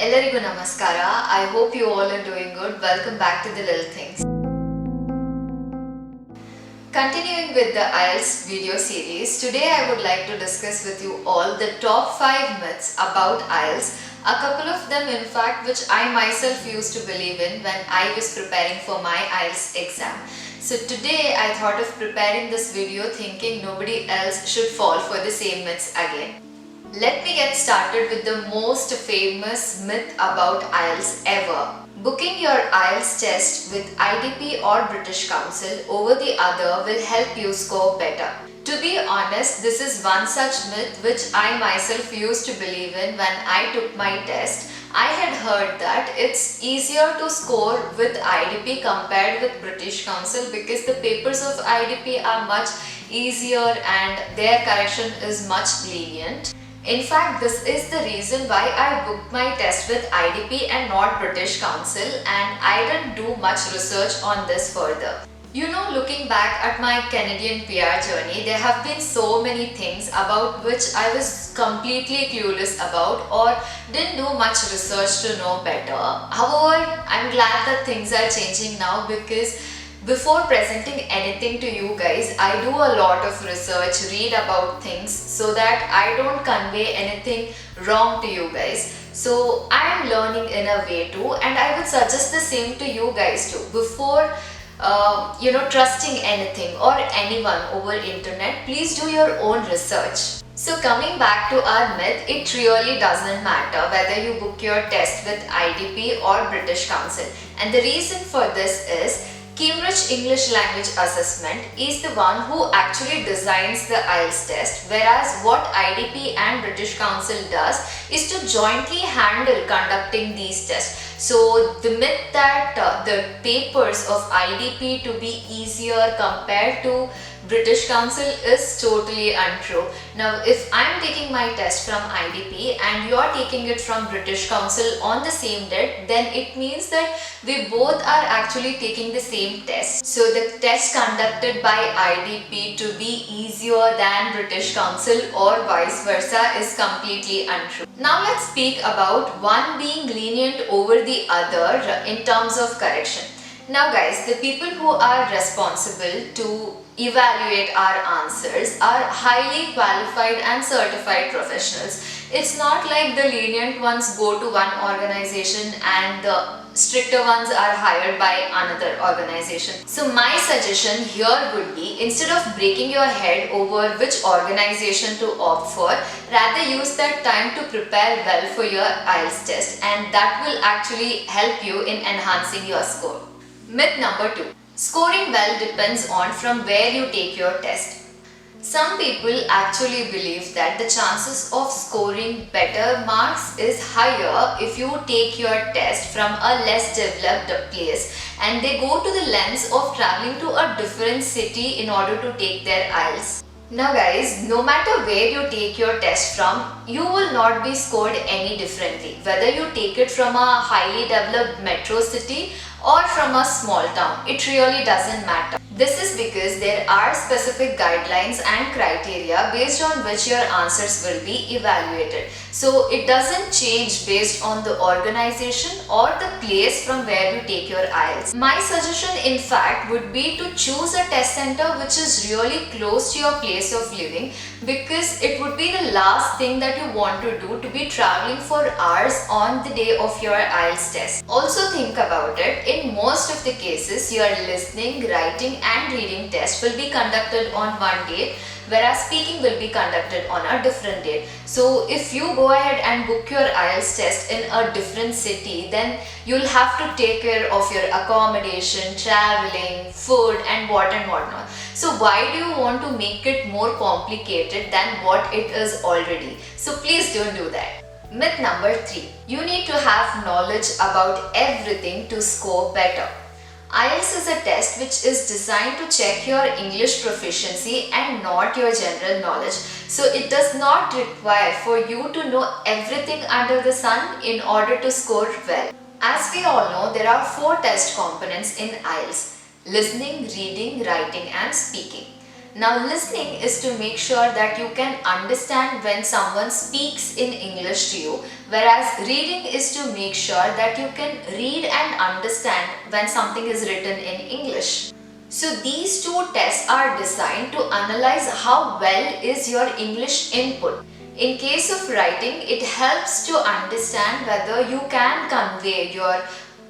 Ellarigu namaskara. I hope you all are doing good. Welcome back to the Little Things. Continuing with the IELTS video series, today I would like to discuss with you all the top 5 myths about IELTS. A couple of them in fact which I myself used to believe in when I was preparing for my IELTS exam. So today I thought of preparing this video thinking nobody else should fall for the same myths again. Let me get started with the most famous myth about IELTS ever. Booking your IELTS test with IDP or British Council over the other will help you score better. To be honest, this is one such myth which I myself used to believe in when I took my test. I had heard that it's easier to score with IDP compared with British Council because the papers of IDP are much easier and their correction is much lenient. In fact, this is the reason why I booked my test with IDP and not British Council, and I didn't do much research on this further. You know, looking back at my Canadian PR journey, there have been so many things about which I was completely clueless about or didn't do much research to know better. However, I'm glad that things are changing now because before presenting anything to you guys, I do a lot of research, read about things so that I don't convey anything wrong to you guys. So I am learning in a way too, and I would suggest the same to you guys too. Before trusting anything or anyone over internet, please do your own research. So coming back to our myth, it really doesn't matter whether you book your test with IDP or British Council, and the reason for this is Cambridge English Language Assessment is the one who actually designs the IELTS test, whereas what IDP and British Council does is to jointly handle conducting these tests. So the myth that the papers of IDP to be easier compared to British Council is totally untrue. Now, if I'm taking my test from IDP and you're taking it from British Council on the same date, then it means that we both are actually taking the same test. So the test conducted by IDP to be easier than British Council or vice versa is completely untrue. Now let's speak about one being lenient over the other in terms of correction. Now guys, the people who are responsible to evaluate our answers are highly qualified and certified professionals. It's not like the lenient ones go to one organization and the stricter ones are hired by another organization. So my suggestion here would be, instead of breaking your head over which organization to opt for, rather use that time to prepare well for your IELTS test, and that will actually help you in enhancing your score. Myth number 2. Scoring well depends on from where you take your test. Some people actually believe that the chances of scoring better marks is higher if you take your test from a less developed place and they go to the lengths of traveling to a different city in order to take their IELTS. Now guys, no matter where you take your test from, you will not be scored any differently, whether you take it from a highly developed metro city or from a small town. It really doesn't matter. This is because there are specific guidelines and criteria based on which your answers will be evaluated. So it doesn't change based on the organization or the place from where you take your IELTS. My suggestion in fact would be to choose a test center which is really close to your place of living, because it would be the last thing that you want to do to be traveling for hours on the day of your IELTS test. Also think about it, in most of the cases your listening, writing and reading test will be conducted on one date, whereas speaking will be conducted on a different date. So if you go ahead and book your IELTS test in a different city, then you'll have to take care of your accommodation, traveling, food and whatnot. So why do you want to make it more complicated than what it is already? So please don't do that. Myth number 3. You need to have knowledge about everything to score better. IELTS is a test which is designed to check your English proficiency and not your general knowledge. So it does not require for you to know everything under the sun in order to score well. As we all know, there are 4 test components in IELTS: listening, reading, writing and speaking. Now, listening is to make sure that you can understand when someone speaks in English to you, whereas reading is to make sure that you can read and understand when something is written in English. So these two tests are designed to analyze how well is your English input. In case of writing, it helps to understand whether you can convey your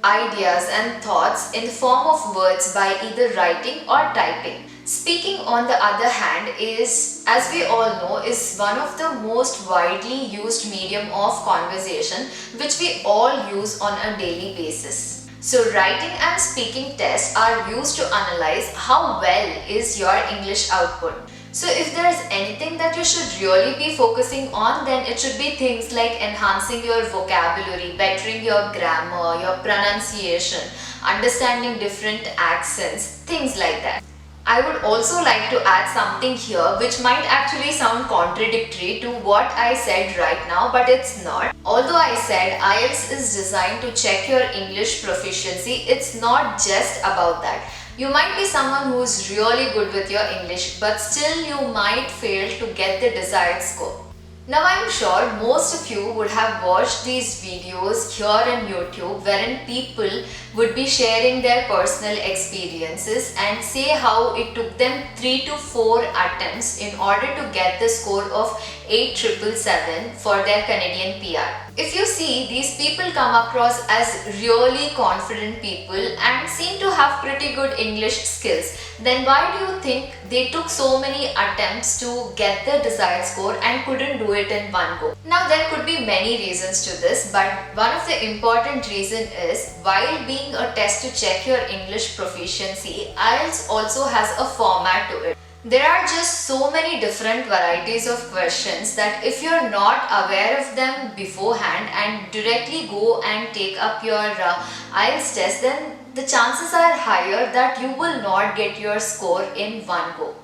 ideas and thoughts in the form of words by either writing or typing. Speaking, on the other hand, is, as we all know, is one of the most widely used medium of conversation which we all use on a daily basis. So writing and speaking tests are used to analyze how well is your English output. So if there is anything that you should really be focusing on, then it should be things like enhancing your vocabulary, bettering your grammar, your pronunciation, understanding different accents, things like that. I would also like to add something here which might actually sound contradictory to what I said right now, but it's not. Although I said IELTS is designed to check your English proficiency, it's not just about that. You might be someone who's really good with your English, but still you might fail to get the desired score. Now, I'm sure most of you would have watched these videos here on YouTube wherein people would be sharing their personal experiences and say how it took them 3 to 4 attempts in order to get the score of 8,777 for their Canadian PR. If you see, these people come across as really confident people and seem to have pretty good English skills, then why do you think they took so many attempts to get the desired score and couldn't do it in one go? Now, there could be many reasons to this, but one of the important reasons is, while being a test to check your English proficiency, IELTS also has a format to it. There are just so many different varieties of questions that if you're not aware of them beforehand and directly go and take up your IELTS test, then the chances are higher that you will not get your score in one go.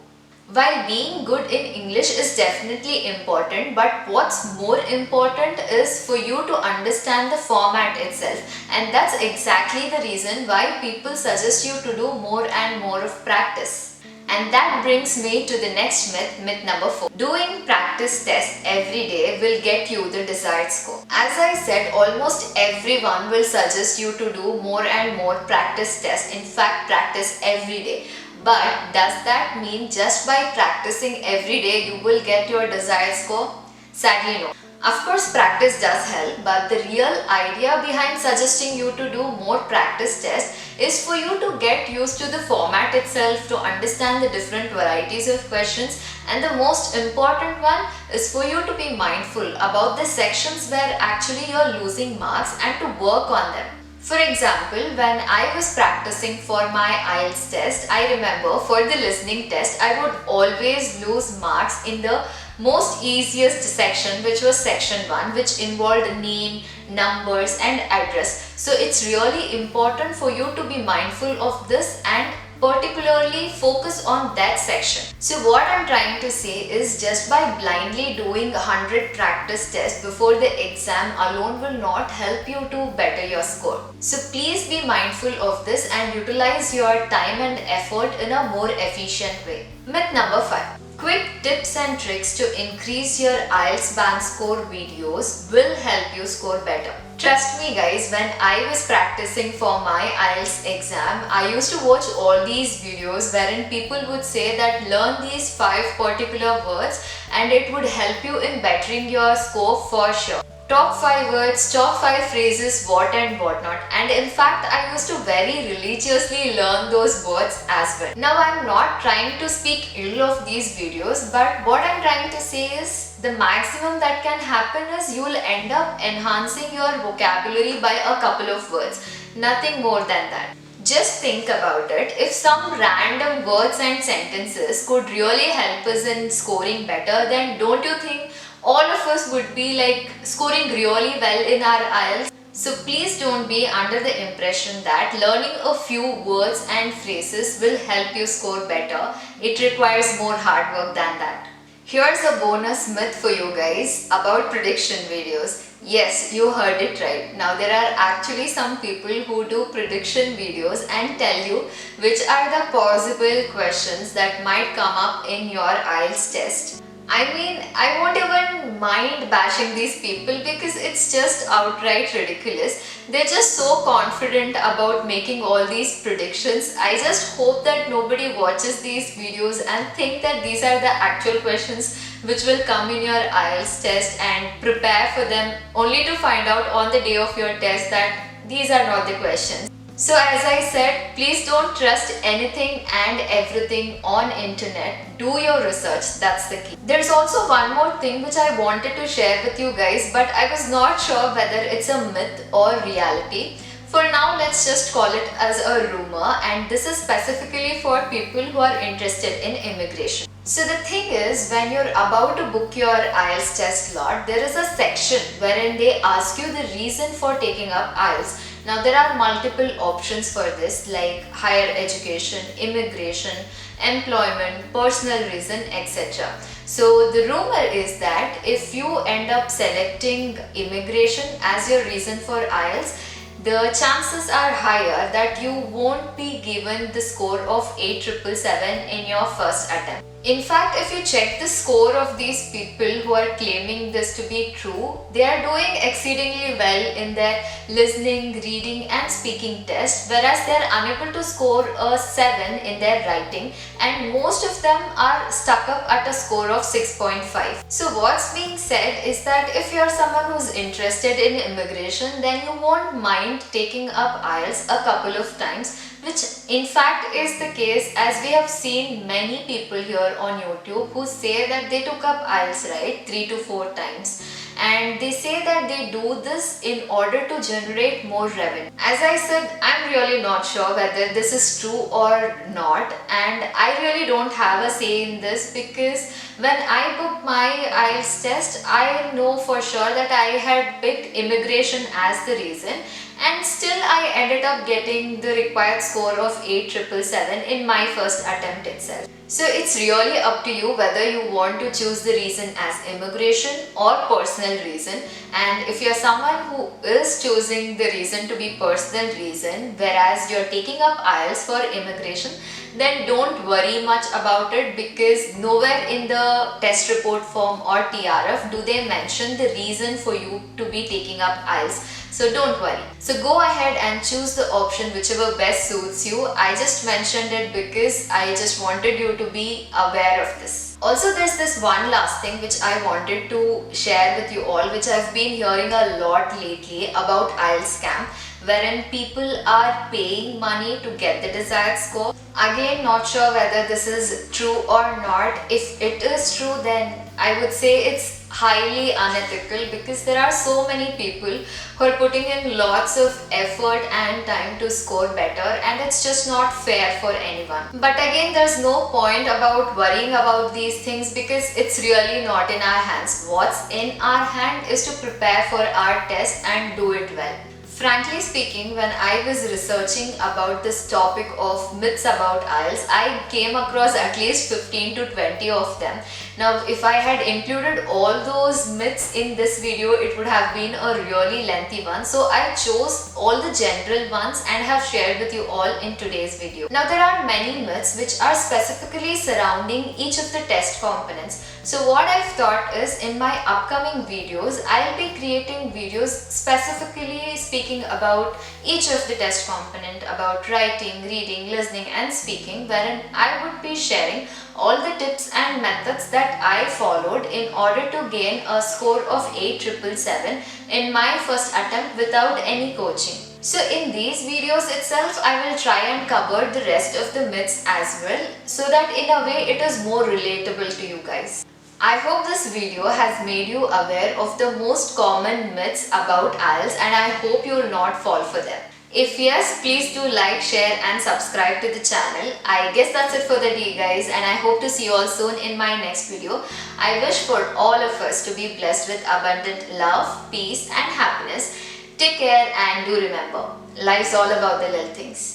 While being good in English is definitely important, but what's more important is for you to understand the format itself, and that's exactly the reason why people suggest you to do more and more of practice. And that brings me to the next myth, myth number 4. Doing practice tests every day will get you the desired score. As I said, almost everyone will suggest you to do more and more practice tests. In fact, practice every day. But does that mean just by practicing every day you will get your desired score? Sadly, no. Of course, practice does help, but the real idea behind suggesting you to do more practice tests is for you to get used to the format itself, to understand the different varieties of questions, and the most important one is for you to be mindful about the sections where actually you're losing marks and to work on them. For example, when I was practicing for my IELTS test, I remember for the listening test, I would always lose marks in the most easiest section, which was section 1, which involved name, numbers and address. So it's really important for you to be mindful of this and particularly focus on that section. So what I'm trying to say is, just by blindly doing 100 practice tests before the exam alone will not help you to better your score. So please be mindful of this and utilize your time and effort in a more efficient way. Myth number 5. Quick tips and tricks to increase your IELTS band score videos will help you score better. Trust me guys, when I was practicing for my IELTS exam, I used to watch all these videos wherein people would say that learn these 5 particular words and it would help you in bettering your score for sure. Top 5 words, top 5 phrases, what and what not. And in fact, I used to very religiously learn those words as well. Now, I'm not trying to speak ill of these videos, but what I'm trying to say is the maximum that can happen is you will end up enhancing your vocabulary by a couple of words. Nothing more than that. Just think about it. If some random words and sentences could really help us in scoring better, then don't you think all of us would be like scoring really well in our IELTS? So please don't be under the impression that learning a few words and phrases will help you score better. It requires more hard work than that. Here's a bonus myth for you guys about prediction videos. Yes, you heard it right. Now there are actually some people who do prediction videos and tell you which are the possible questions that might come up in your IELTS test. I mean, I won't even mind bashing these people because it's just outright ridiculous. They're just so confident about making all these predictions. I just hope that nobody watches these videos and think that these are the actual questions which will come in your IELTS test and prepare for them only to find out on the day of your test that these are not the questions. So as I said, please don't trust anything and everything on internet. Do your research, that's the key. There's also one more thing which I wanted to share with you guys, but I was not sure whether it's a myth or reality. For now, let's just call it as a rumor, and this is specifically for people who are interested in immigration. So the thing is, when you're about to book your IELTS test slot, there is a section wherein they ask you the reason for taking up IELTS. Now there are multiple options for this like higher education, immigration, employment, personal reason, etc. So the rumor is that if you end up selecting immigration as your reason for IELTS, the chances are higher that you won't be given the score of 8777 in your first attempt. In fact, if you check the score of these people who are claiming this to be true, they are doing exceedingly well in their listening, reading and speaking test, whereas they are unable to score a 7 in their writing, and most of them are stuck up at a score of 6.5. So what's being said is that if you're someone who's interested in immigration, then you won't mind taking up IELTS a couple of times, which in fact is the case, as we have seen many people here on YouTube who say that they took up IELTS, right, 3 to 4 times, and they say that they do this in order to generate more revenue. As I said, I'm really not sure whether this is true or not, and I really don't have a say in this because when I booked my IELTS test, I know for sure that I had picked immigration as the reason, and still I ended up getting the required score of 8777 in my first attempt itself. So it's really up to you whether you want to choose the reason as immigration or personal reason, and if you're someone who is choosing the reason to be personal reason whereas you're taking up IELTS for immigration, then don't worry much about it because nowhere in the test report form or TRF do they mention the reason for you to be taking up IELTS. So don't worry. So go ahead and choose the option whichever best suits you. I just mentioned it because I just wanted you to be aware of this. Also, there's this one last thing which I wanted to share with you all, which I've been hearing a lot lately about IELTS scam, wherein people are paying money to get the desired score. Again, not sure whether this is true or not. If it is true, then I would say it's highly unethical because there are so many people who are putting in lots of effort and time to score better, and it's just not fair for anyone. But again, there's no point about worrying about these things because it's really not in our hands. What's in our hand is to prepare for our test and do it well. Frankly speaking, when I was researching about this topic of myths about IELTS, I came across at least 15 to 20 of them. Now, if I had included all those myths in this video, it would have been a really lengthy one. So I chose all the general ones and have shared with you all in today's video. Now, there are many myths which are specifically surrounding each of the test components. So what I've thought is, in my upcoming videos, I'll be creating videos specifically speaking about each of the test component, about writing, reading, listening and speaking, wherein I would be sharing all the tips and methods that I followed in order to gain a score of 8777 in my first attempt without any coaching. So in these videos itself, I will try and cover the rest of the myths as well, so that in a way it is more relatable to you guys. I hope this video has made you aware of the most common myths about IELTS, and I hope you will not fall for them. If yes, please do like, share and subscribe to the channel. I guess that's it for the day guys, and I hope to see you all soon in my next video. I wish for all of us to be blessed with abundant love, peace and happiness. Take care and do remember, life's all about the little things.